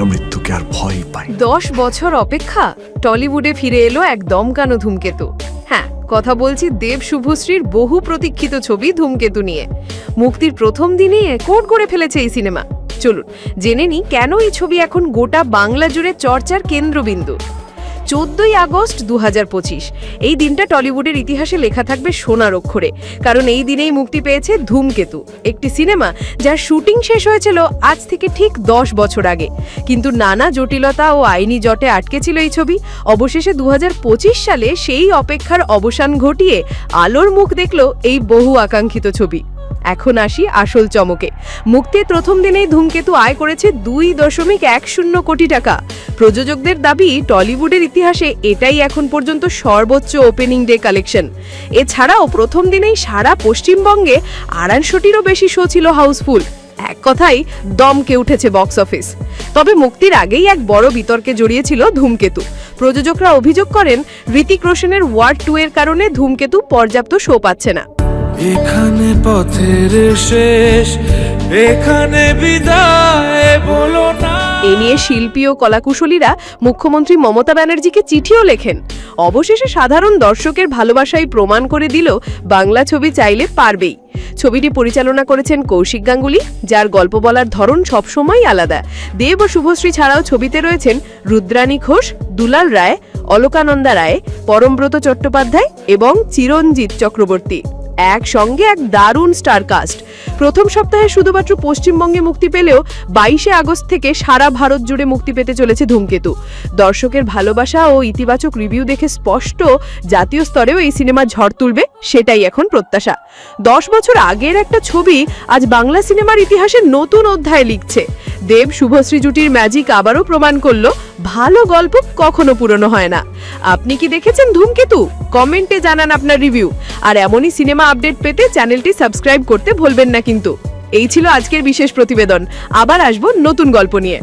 আমরা মৃত্যুকে আর ভয় পাই। 10 বছর অপেক্ষা, টলিউডে ফিরে এলো এক দমকানো ধূমকেতু। হ্যাঁ, কথা বলছি দেব শুভশ্রীর বহু প্রতীক্ষিত ছবি ধূমকেতু নিয়ে। মুক্তির প্রথম দিনেই রেকর্ড করে ফেলেছে এই সিনেমা। চলুন জেনে নিই কেন এই ছবি এখন গোটা বাংলা জুড়ে চর্চার কেন্দ্রবিন্দু। 14ই আগস্ট 2025 এই দিনটা টলিউডের ইতিহাসে লেখা থাকবে সোনার অক্ষরে, কারণ এই দিনেই মুক্তি পেয়েছে ধূমকেতু, একটি সিনেমা যার শুটিং শেষ হয়েছিল আজ থেকে ঠিক 10 বছর আগে। কিন্তু নানা জটিলতা ও আইনি জটে আটকে ছিল এই ছবি। অবশেষে 2025 সালে সেই অপেক্ষার অবসান ঘটিয়ে আলোর মুখ দেখল এই বহু আকাঙ্ক্ষিত ছবি। এখন আসি আসল চমকে। মুক্তির প্রথম দিনেই ধূমকেতু আয় করেছে 2.10 কোটি টাকা। প্রযোজকদের দাবি টলিউডের ইতিহাসে এটাই এখন পর্যন্ত সর্বোচ্চ ওপেনিং ডে কালেকশন। এছাড়াও প্রথম দিনেই সারা পশ্চিমবঙ্গে 250-টিরও বেশি শো ছিল হাউসফুল। এক কথাই দমকে উঠেছে বক্স অফিস। তবে মুক্তির আগেই এক বড় বিতর্কে জড়িয়েছিল ধূমকেতু। প্রযোজকরা অভিযোগ করেন ঋতিক রোশনের ওয়ার 2 এর কারণে ধূমকেতু পর্যাপ্ত শো পাচ্ছে না। এখানে পথের শেষ, এখানে বিদায় বলো না। এ নিয়ে শিল্পী ও কলাকুশলীরা মুখ্যমন্ত্রী মমতা ব্যানার্জিকে চিঠিও লেখেন। অবশেষে সাধারণ দর্শকের ভালোবাসাই প্রমাণ করে দিল বাংলা ছবি চাইলে পারবেই। ছবিটি পরিচালনা করেছেন কৌশিক গাঙ্গুলি, যার গল্প বলার ধরন সবসময়ই আলাদা। দেব ও শুভশ্রী ছাড়াও ছবিতে রয়েছেন রুদ্রানী ঘোষ, দুলাল রায়, অলকানন্দা রায়, পরমব্রত চট্টোপাধ্যায় এবং চিরঞ্জিত চক্রবর্তী। একসঙ্গে এক দারুণ স্টার কাস্ট। প্রথম সপ্তাহে শুধুমাত্র পশ্চিমবঙ্গে মুক্তি পেলেও 22শে আগস্ট থেকে সারা ভারত জুড়ে মুক্তি পেতে চলেছে ধূমকেতু। দর্শকের ভালোবাসা ও ইতিবাচক রিভিউ দেখে স্পষ্ট জাতীয় স্তরেও এই সিনেমা ঝড় তুলবে, সেটাই এখন প্রত্যাশা। 10 বছর আগের একটা ছবি আজ বাংলা সিনেমার ইতিহাসে নতুন অধ্যায় লিখছে। দেব শুভশ্রী জুটির ম্যাজিক আবারও প্রমাণ করলো ভালো গল্প কখনো পুরনো হয় না। আপনি কি দেখেছেন ধূমকেতু? কমেন্টে জানান আপনার রিভিউ। আর এমনই সিনেমা আপডেট পেতে চ্যানেলটি সাবস্ক্রাইব করতে ভুলবেন না কিন্তু। এই ছিল আজকের বিশেষ প্রতিবেদন। আবার আসবো নতুন গল্প নিয়ে।